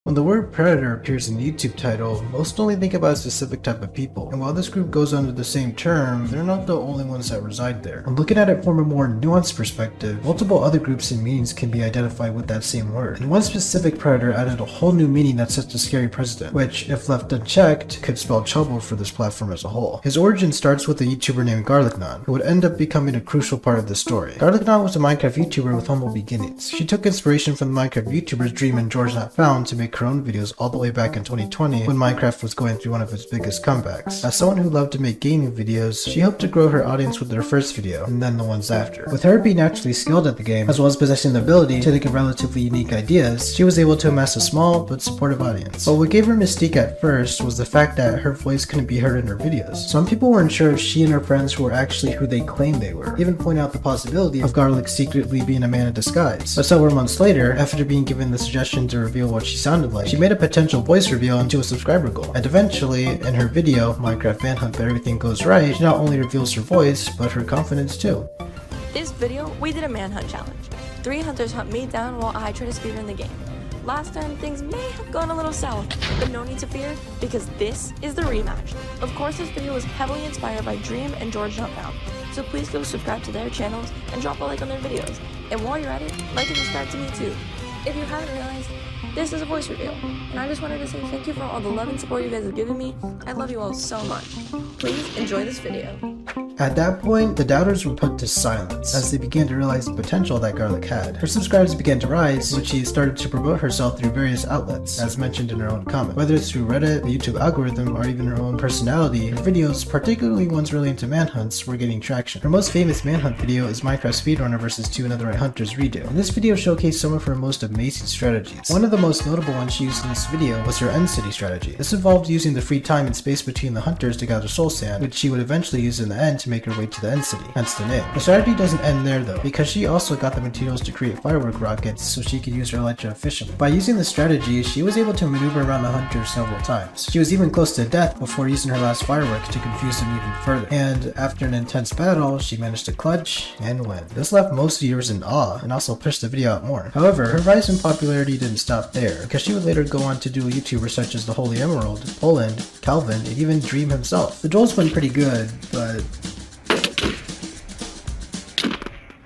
When the word predator appears in the YouTube title, most only think about a specific type of people, and while this group goes under the same term, they're not the only ones that reside there. When looking at it from a more nuanced perspective, multiple other groups and meanings can be identified with that same word. And one specific predator added a whole new meaning that sets a scary precedent, which, if left unchecked, could spell trouble for this platform as a whole. His origin starts with a YouTuber named GarlicNaan, who would end up becoming a crucial part of the story. GarlicNaan was a Minecraft YouTuber with humble beginnings. She took inspiration from the Minecraft YouTubers Dream and George Not Found to make her own videos all the way back in 2020 when Minecraft was going through one of its biggest comebacks. As someone who loved to make gaming videos, she hoped to grow her audience with her first video, and then the ones after. With her being naturally skilled at the game, as well as possessing the ability to think of relatively unique ideas, she was able to amass a small but supportive audience. But what gave her mystique at first was the fact that her voice couldn't be heard in her videos. Some people weren't sure if she and her friends were actually who they claimed they were, even pointing out the possibility of Garlic secretly being a man in disguise. But several months later, after being given the suggestion to reveal what she sounded like, she made a potential voice reveal into a subscriber goal. And eventually, in her video, Minecraft Manhunt But Everything Goes Right, she not only reveals her voice, but her confidence too. This video, we did a manhunt challenge. 3 hunters hunt me down while I try to speedrun the game. Last time, things may have gone a little south, but no need to fear, because this is the rematch. Of course, this video was heavily inspired by Dream and George Not Found, so please go subscribe to their channels and drop a like on their videos. And while you're at it, like and subscribe to me too. If you haven't realized, this is a voice reveal, and I just wanted to say thank you for all the love and support you guys have given me. I love you all so much. Please enjoy this video. At that point, the doubters were put to silence as they began to realize the potential that Garlic had. Her subscribers began to rise, but she started to promote herself through various outlets, as mentioned in her own comment. Whether it's through Reddit, the YouTube algorithm, or even her own personality, her videos, particularly ones relating to manhunts, were getting traction. Her most famous manhunt video is Minecraft Speedrunner vs 2 Netherite Hunters redo, and this video showcased some of her most amazing strategies. One of the most notable ones she used in this video was her end city strategy. This involved using the free time and space between the hunters to gather soul sand, which she would eventually use in the end to make her way to the end city, hence the name. The strategy doesn't end there though, because she also got the materials to create firework rockets so she could use her elytra efficiently. By using this strategy, she was able to maneuver around the hunters several times. She was even close to death before using her last firework to confuse them even further. And after an intense battle, she managed to clutch and win. This left most viewers in awe and also pushed the video out more. However, her rise in popularity didn't stop there, because she would later go on to duel YouTubers such as the Holy Emerald, Poland, Calvin, and even Dream himself. The duels went pretty good, but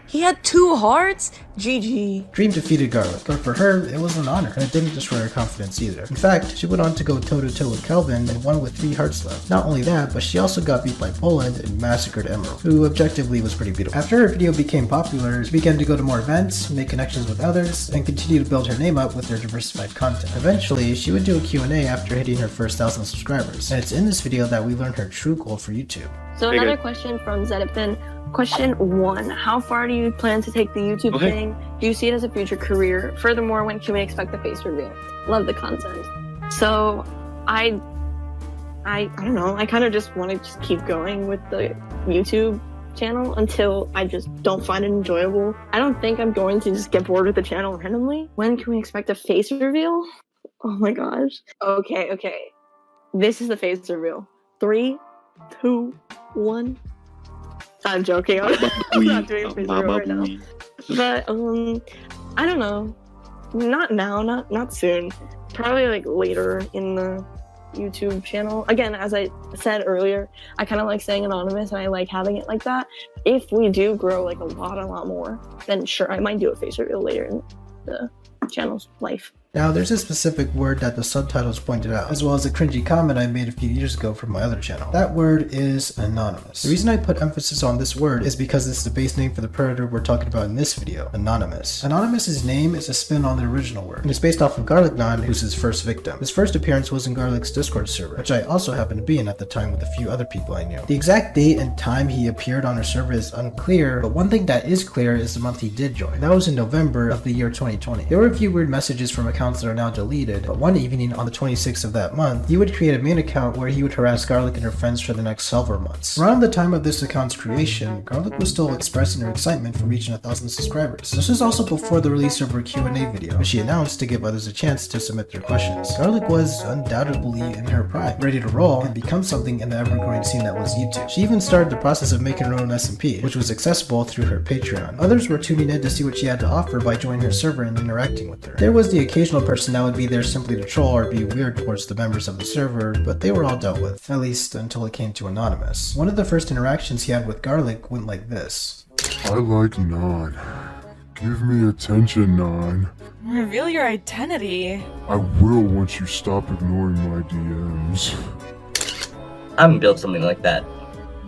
He had 2 hearts? GG. Dream defeated Garlic, but for her, it was an honor, and it didn't destroy her confidence either. In fact, she went on to go toe-to-toe with Calvin and won with 3 hearts left. Not only that, but she also got beat by Poland and massacred Emerald, who objectively was pretty beatable. After her video became popular, she began to go to more events, make connections with others, and continue to build her name up with her diversified content. Eventually, she would do a Q&A after hitting her first 1,000 subscribers, and it's in this video that we learned her true goal for YouTube. So another question from Zedipin. Question 1. How far do you plan to take the YouTube thing? Do you see it as a future career? Furthermore, when can we expect the face reveal? Love the content. So I don't know. I kind of just want to just keep going with the YouTube channel until I just don't find it enjoyable. I don't think I'm going to just get bored with the channel randomly. When can we expect a face reveal? Oh my gosh. Okay. This is the face reveal. 3, 2, 1. I'm joking. I'm not doing a face reveal right now. But I don't know. Not now. Not soon. Probably like later in the YouTube channel. Again, as I said earlier, I kind of like staying anonymous and I like having it like that. If we do grow like a lot more, then sure, I might do a face reveal later in the channel's life. Now, there's a specific word that the subtitles pointed out, as well as a cringy comment I made a few years ago from my other channel. That word is anonymous. The reason I put emphasis on this word is because it's the base name for the predator we're talking about in this video, Anonymous. Anonymous's name is a spin on the original word, and it's based off of GarlicNaan, who's his first victim. His first appearance was in Garlic's Discord server, which I also happened to be in at the time with a few other people I knew. The exact date and time he appeared on our server is unclear, but one thing that is clear is the month he did join. That was in November of the year 2020. There were a few weird messages from accounts that are now deleted, but one evening on the 26th of that month, he would create a main account where he would harass Garlic and her friends for the next several months. Around the time of this account's creation, Garlic was still expressing her excitement for reaching 1,000 subscribers. This was also before the release of her Q&A video, which she announced to give others a chance to submit their questions. Garlic was undoubtedly in her prime, ready to roll and become something in the ever-growing scene that was YouTube. She even started the process of making her own SMP, which was accessible through her Patreon. Others were tuning in to see what she had to offer by joining her server and interacting with her. There was the occasional occasional person that would be there simply to troll or be weird towards the members of the server, but they were all dealt with, at least until it came to Anaanymous. One of the first interactions he had with Garlic went like this. I like Naan. Give me attention, Naan. Reveal your identity. I will once you stop ignoring my DMs. I haven't built something like that.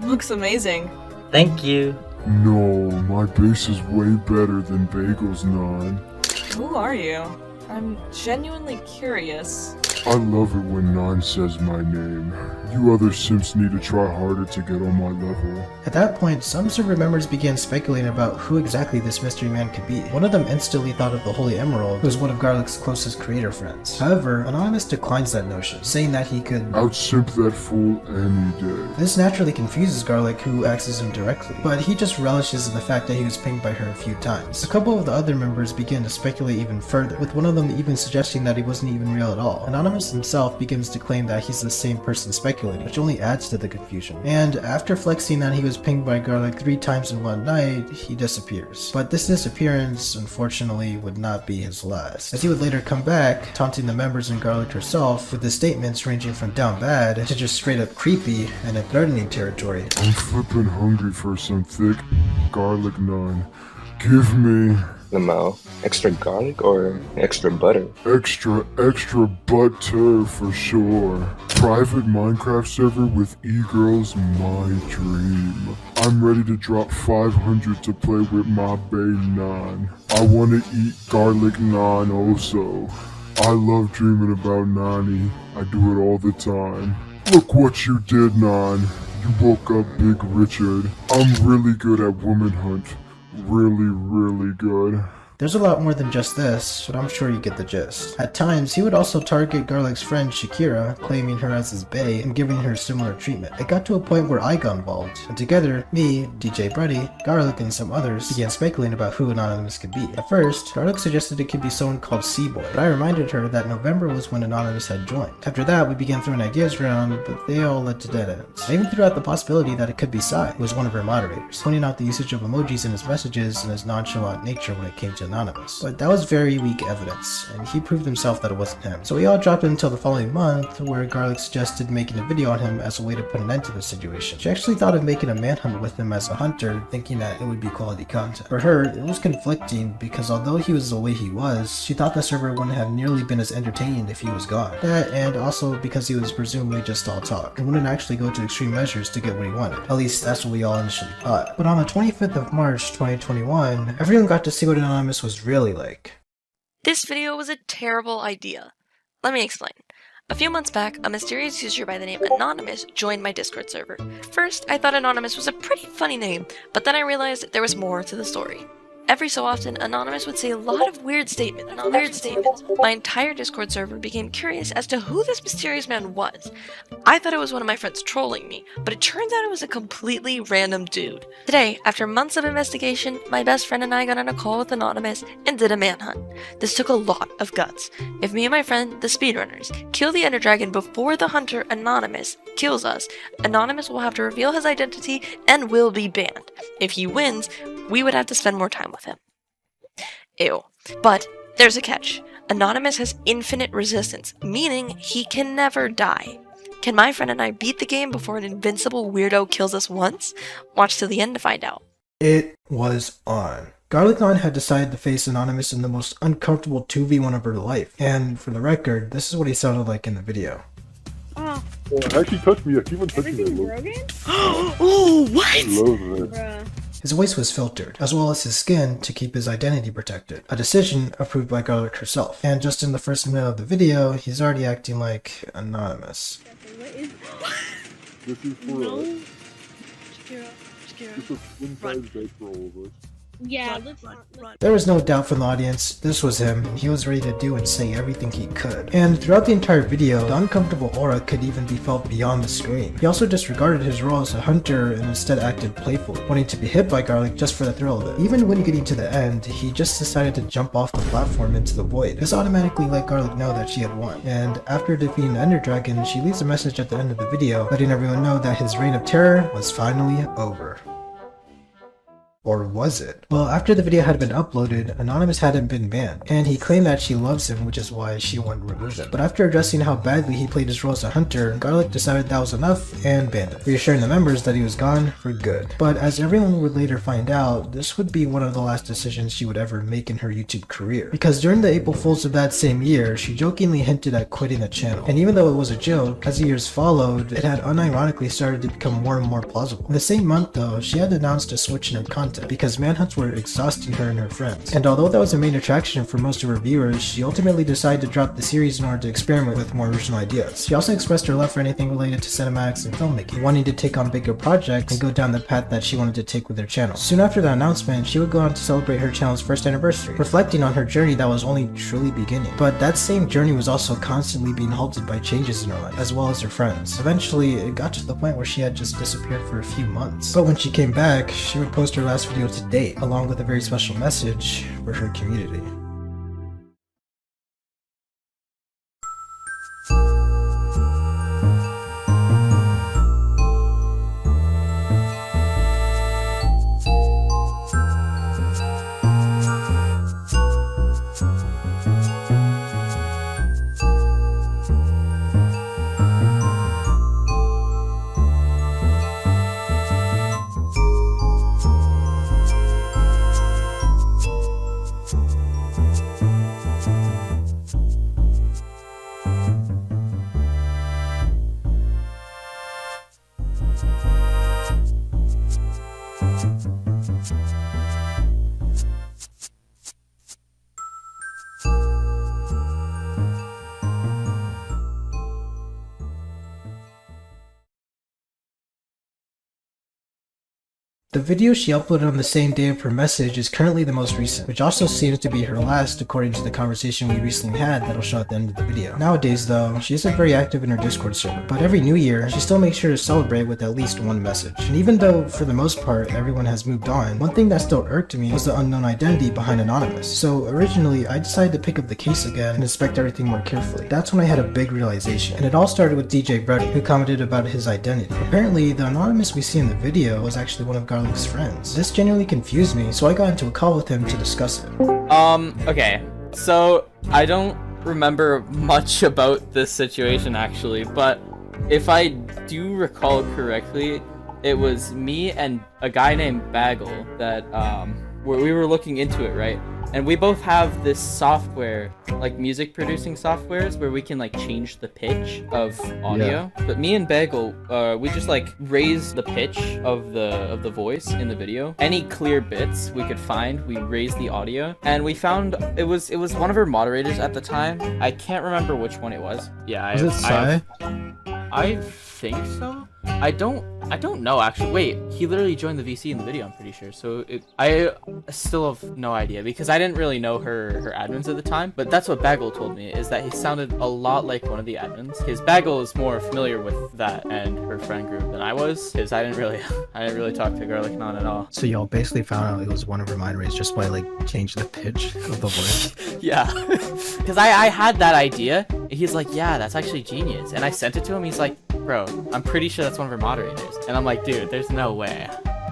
Looks amazing. Thank you. No, my base is way better than Bagel's, Naan. Who are you? I'm genuinely curious. I love it when Naan says my name. You other simps need to try harder to get on my level. At that point, some server members began speculating about who exactly this mystery man could be. One of them instantly thought of the Holy Emerald, who was one of Garlic's closest creator friends. However, Anaanymous declines that notion, saying that he could Outsimp that fool any day. This naturally confuses Garlic, who axes him directly, but he just relishes in the fact that he was pinged by her a few times. A couple of the other members begin to speculate even further, with one of them even suggesting that he wasn't even real at all. Anaanymous himself begins to claim that he's the same person speculating, which only adds to the confusion. And after flexing that he was pinged by Garlic 3 times in one night, he disappears. But this disappearance, unfortunately, would not be his last, as he would later come back, taunting the members and Garlic herself with his statements ranging from down bad to just straight up creepy and in threatening territory. I'm flippin' hungry for some thick GarlicNaan. Give me Lamo, extra garlic or extra butter? extra butter for sure. Private Minecraft server with e-girls, my dream. I'm ready to drop 500 to play with my bae Naan. I wanna eat GarlicNaan also. I love dreaming about Nani. I do it all the time. Look what you did, Naan. You woke up Big Richard. I'm really good at woman hunt. Really good. There's a lot more than just this, but I'm sure you get the gist. At times, he would also target Garlic's friend Shakira, claiming her as his bae and giving her similar treatment. It got to a point where I got involved, and together, me, DJ Bruddy, Garlic, and some others began speculating about who Anaanymous could be. At first, Garlic suggested it could be someone called C-Boy, but I reminded her that November was when Anaanymous had joined. After that, we began throwing ideas around, but they all led to dead ends. I even threw out the possibility that it could be Sai, who was one of her moderators, pointing out the usage of emojis in his messages and his nonchalant nature when it came to Anaanymous. But that was very weak evidence, and he proved himself that it wasn't him. So we all dropped it until the following month, where Garlic suggested making a video on him as a way to put an end to the situation. She actually thought of making a manhunt with him as a hunter, thinking that it would be quality content. For her, it was conflicting, because although he was the way he was, she thought the server wouldn't have nearly been as entertaining if he was gone. That, and also because he was presumably just all talk, and wouldn't actually go to extreme measures to get what he wanted. At least that's what we all initially thought. But on the 25th of March 2021, everyone got to see what Anaanymous was really like. This video was a terrible idea. Let me explain. A few months back, a mysterious user by the name Anaanymous joined my Discord server. First, I thought Anaanymous was a pretty funny name, but then I realized there was more to the story. Every so often, Anaanymous would say a lot of weird statements. My entire Discord server became curious as to who this mysterious man was. I thought it was one of my friends trolling me, but it turns out it was a completely random dude. Today, after months of investigation, my best friend and I got on a call with Anaanymous and did a manhunt. This took a lot of guts. If me and my friend, the speedrunners, kill the Ender Dragon before the hunter Anaanymous kills us, Anaanymous will have to reveal his identity and will be banned. If he wins, we would have to spend more time with him. Ew. But there's a catch. Anaanymous has infinite resistance, meaning he can never die. Can my friend and I beat the game before an invincible weirdo kills us once? Watch till the end to find out. It was on. GarlicNaan had decided to face Anaanymous in the most uncomfortable 2v1 of her life, and for the record, this is what he sounded like in the video. Oh, actually touched me. I keep on touching Everything it. broken? Oh, what? I love it. Bruh. His voice was filtered, as well as his skin to keep his identity protected, a decision approved by Garlic herself. And just in the first minute of the video, he's already acting like Anaanymous. What is This is for No. us. Shakira. It's a twin-sized bed for all of us. Yeah, There was no doubt from the audience, this was him, and he was ready to do and say everything he could. And throughout the entire video, the uncomfortable aura could even be felt beyond the screen. He also disregarded his role as a hunter and instead acted playfully, wanting to be hit by Garlic just for the thrill of it. Even when getting to the end, he just decided to jump off the platform into the void. This automatically let Garlic know that she had won. And after defeating the Ender Dragon, she leaves a message at the end of the video, letting everyone know that his reign of terror was finally over. Or was it? Well, after the video had been uploaded, Anonymous hadn't been banned, and he claimed that she loves him, which is why she wouldn't remove him. But after addressing how badly he played his role as a hunter, Garlic decided that was enough and banned him, reassuring the members that he was gone for good. But as everyone would later find out, this would be one of the last decisions she would ever make in her YouTube career. Because during the April Fools of that same year, she jokingly hinted at quitting the channel. And even though it was a joke, as the years followed, it had unironically started to become more and more plausible. In the same month though, she had announced a switch in her content because manhunts were exhausting her and her friends. And although that was a main attraction for most of her viewers, she ultimately decided to drop the series in order to experiment with more original ideas. She also expressed her love for anything related to cinematics and filmmaking, wanting to take on bigger projects and go down the path that she wanted to take with her channel. Soon after the announcement, she would go on to celebrate her channel's first anniversary, reflecting on her journey that was only truly beginning. But that same journey was also constantly being halted by changes in her life, as well as her friends. Eventually, it got to the point where she had just disappeared for a few months. But when she came back, she would post her last video to date, along with a very special message for her community. The video she uploaded on the same day of her message is currently the most recent, which also seems to be her last according to the conversation we recently had that'll show at the end of the video. Nowadays though, she isn't very active in her Discord server, but every new year, she still makes sure to celebrate with at least one message. And even though, for the most part, everyone has moved on, one thing that still irked me was the unknown identity behind Anonymous. So originally, I decided to pick up the case again and inspect everything more carefully. That's when I had a big realization, and it all started with DJ Brody, who commented about his identity. Apparently, the Anonymous we see in the video was actually one of Garlic's friends. This genuinely confused me, so I got into a call with him to discuss it. Okay. So, I don't remember much about this situation actually, but if I do recall correctly, it was me and a guy named Bagel that, where we were looking into it, right? And we both have this software, like music producing softwares, where we can like change the pitch of audio. Yeah. But me and Bagel, we just like raise the pitch of the voice in the video. Any clear bits we could find, we raised the audio, and we found it was one of her moderators at the time. I can't remember which one it was. Yeah, Was it Sai? I think so. I don't know actually. Wait, he literally joined the VC in the video, I'm pretty sure. So I still have no idea because I didn't really know her admins at the time. But that's what Bagel told me, is that he sounded a lot like one of the admins. Because Bagel is more familiar with that and her friend group than I was, because I didn't really talk to GarlicNaan at all. So y'all basically found out it was one of her mind rays just by like changing the pitch of the voice. Yeah, because I had that idea. He's like, yeah, that's actually genius. And I sent it to him. He's like, bro, I'm pretty sure that's one of her moderators. And I'm like, dude, there's no way.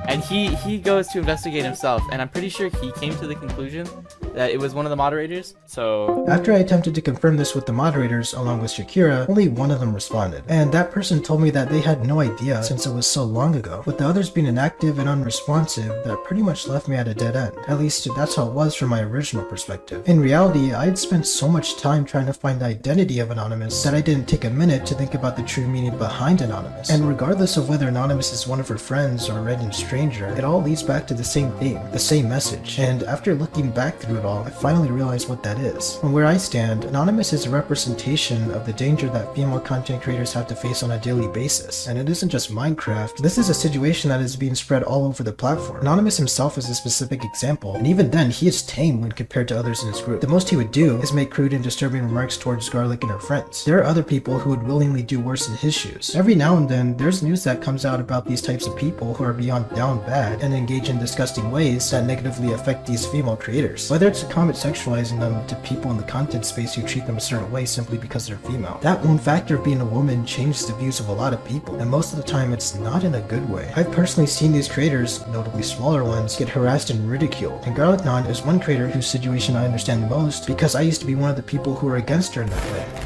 And he goes to investigate himself, and I'm pretty sure he came to the conclusion that it was one of the moderators. So after I attempted to confirm this with the moderators along with Shakira, only one of them responded. And that person told me that they had no idea since it was so long ago, with the others being inactive and unresponsive, that pretty much left me at a dead end. At least that's how it was from my original perspective. In reality, I had spent so much time trying to find the identity of Anonymous that I didn't take a minute to think about the true meaning behind Anonymous. And regardless of whether Anonymous is one of her friends or a random stranger, it all leads back to the same theme, the same message. And after looking back through it all, I finally realized what that is. From where I stand, Anonymous is a representation of the danger that female content creators have to face on a daily basis. And it isn't just Minecraft, this is a situation that is being spread all over the platform. Anonymous himself is a specific example, and even then, he is tame when compared to others in his group. The most he would do is make crude and disturbing remarks towards Garlic and her friends. There are other people who would willingly do worse in his shoes. Every now and then, there's news that comes out about these types of people who are beyond down bad and engage in disgusting ways that negatively affect these female creators. Whether starts to comment sexualizing them to people in the content space who treat them a certain way simply because they're female. That one factor of being a woman changes the views of a lot of people, and most of the time it's not in a good way. I've personally seen these creators, notably smaller ones, get harassed and ridiculed, and GarlicNaan is one creator whose situation I understand the most because I used to be one of the people who were against her in that way.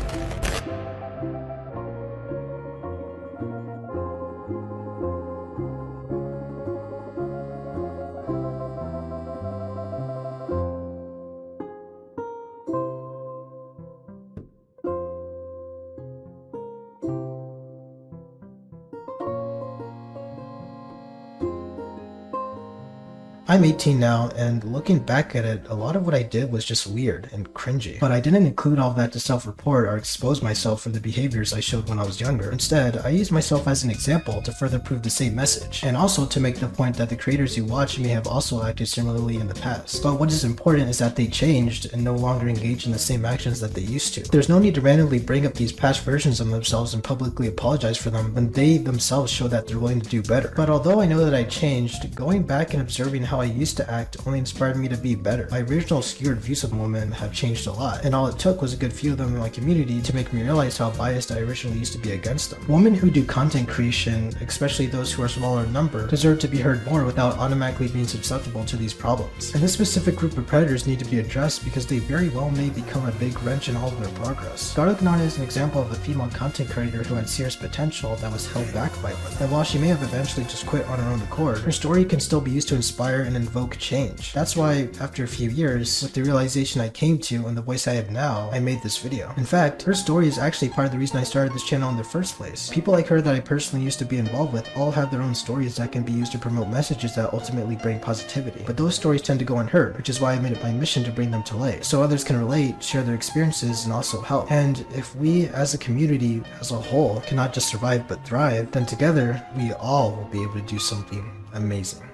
I'm 18 now, and looking back at it, a lot of what I did was just weird and cringy. But I didn't include all that to self-report or expose myself for the behaviors I showed when I was younger. Instead, I used myself as an example to further prove the same message, and also to make the point that the creators you watch may have also acted similarly in the past. But what is important is that they changed and no longer engage in the same actions that they used to. There's no need to randomly bring up these past versions of themselves and publicly apologize for them when they themselves show that they're willing to do better. But although I know that I changed, going back and observing how I used to act only inspired me to be better. My original skewed views of women have changed a lot, and all it took was a good few of them in my community to make me realize how biased I originally used to be against them. Women who do content creation, especially those who are smaller in number, deserve to be heard more without automatically being susceptible to these problems. And this specific group of predators need to be addressed because they very well may become a big wrench in all of their progress. GarlicNaan is an example of a female content creator who had serious potential that was held back by one. And while she may have eventually just quit on her own accord, her story can still be used to inspire and invoke change. That's why, after a few years, with the realization I came to and the voice I have now, I made this video. In fact, her story is actually part of the reason I started this channel in the first place. People like her that I personally used to be involved with all have their own stories that can be used to promote messages that ultimately bring positivity. But those stories tend to go unheard, which is why I made it my mission to bring them to light, so others can relate, share their experiences, and also help. And if we, as a community, as a whole, cannot just survive but thrive, then together, we all will be able to do something amazing.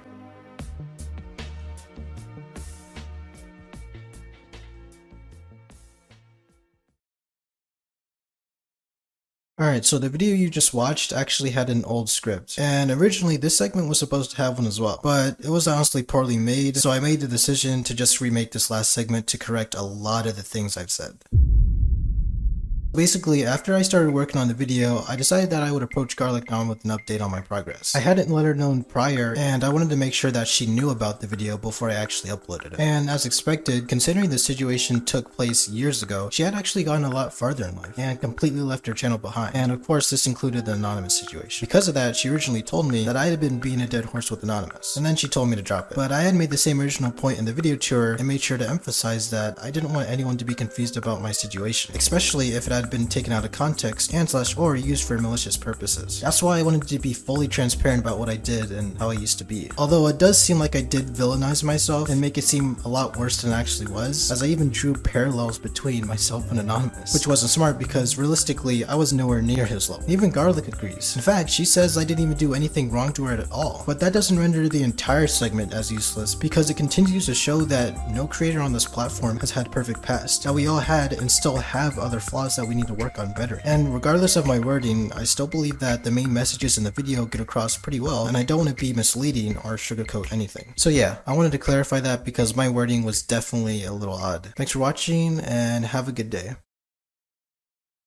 Alright, so the video you just watched actually had an old script, and originally this segment was supposed to have one as well, but it was honestly poorly made, so I made the decision to just remake this last segment to correct a lot of the things I've said. Basically, after I started working on the video, I decided that I would approach GarlicNaan with an update on my progress. I hadn't let her know prior, and I wanted to make sure that she knew about the video before I actually uploaded it. And as expected, considering the situation took place years ago, she had actually gotten a lot farther in life, and completely left her channel behind. And of course, this included the Anonymous situation. Because of that, she originally told me that I had been being a dead horse with Anonymous, and then she told me to drop it. But I had made the same original point in the video to her, and made sure to emphasize that I didn't want anyone to be confused about my situation, especially if it had been taken out of context and or used for malicious purposes. That's why I wanted to be fully transparent about what I did and how I used to be. Although it does seem like I did villainize myself and make it seem a lot worse than it actually was, as I even drew parallels between myself and Anonymous, which wasn't smart because realistically I was nowhere near his level. Even Garlic agrees. In fact, she says I didn't even do anything wrong to her at all. But that doesn't render the entire segment as useless because it continues to show that no creator on this platform has had perfect past, that we all had and still have other flaws that we need to work on better. And regardless of my wording, I still believe that the main messages in the video get across pretty well, and I don't want to be misleading or sugarcoat anything. So yeah, I wanted to clarify that because my wording was definitely a little odd. Thanks for watching and have a good day.